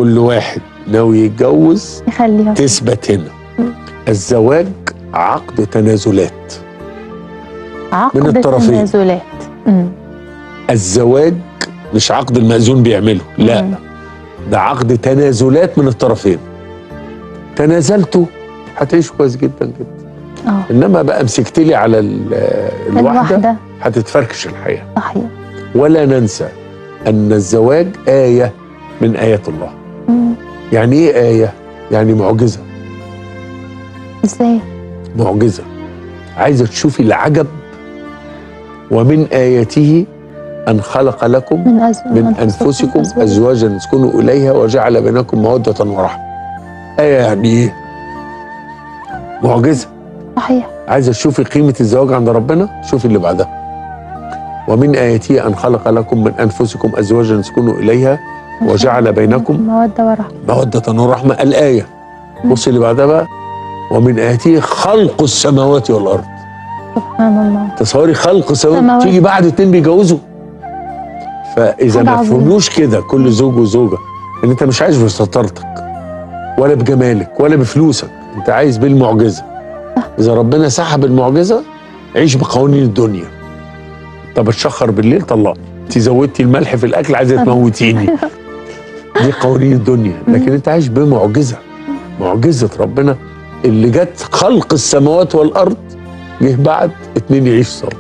كل واحد ناوي يتجوز يخليها تثبت هنا. الزواج عقد تنازلات عقد من الطرفين. تنازلات. الزواج مش عقد المأذون بيعمله، لا، ده عقد تنازلات من الطرفين. تنازلتوا هتعيش كويس جدا جدا. انما بقى مسكت لي على الواحده هتتفركش الحياه. صحيح. ولا ننسى ان الزواج آية من آيات الله. يعني ايه آية؟ يعني معجزة. ازاي؟ معجزة. عايزة تشوفي العجب. ومن آياته أن خلق لكم من أنفسكم أزواجا لتسكنوا إليها وجعل بينكم مودة ورحمة. آية يعني إيه؟ معجزة. صحيح. عايزة تشوفي قيمة الزواج عند ربنا؟ شوفي اللي بعدها. ومن آياته أن خلق لكم من أنفسكم أزواجا لتسكنوا إليها وجعل بينكم مودة ورحمة. مودة ورحمة. الآية. بصي اللي بعدها بقى. ومن آياته خلق السماوات والأرض. سبحان الله. تصوري خلق السماوات تيجي بعد 2 بيتجوزوا. فإذا ما فهموش كده كل زوج وزوجة إن أنت مش عايش بستارتك ولا بجمالك ولا بفلوسك، أنت عايز بالمعجزة. إذا ربنا سحب المعجزة عيش بقوانين الدنيا. طب اتشخر بالليل طلع، أنت زودتي الملح في الأكل عايزة تموتيني. دي قوانين الدنيا. لكن أنت عايش بمعجزة. معجزة ربنا اللي جت خلق السماوات والأرض جه بعد 2 يعيشوا سوا.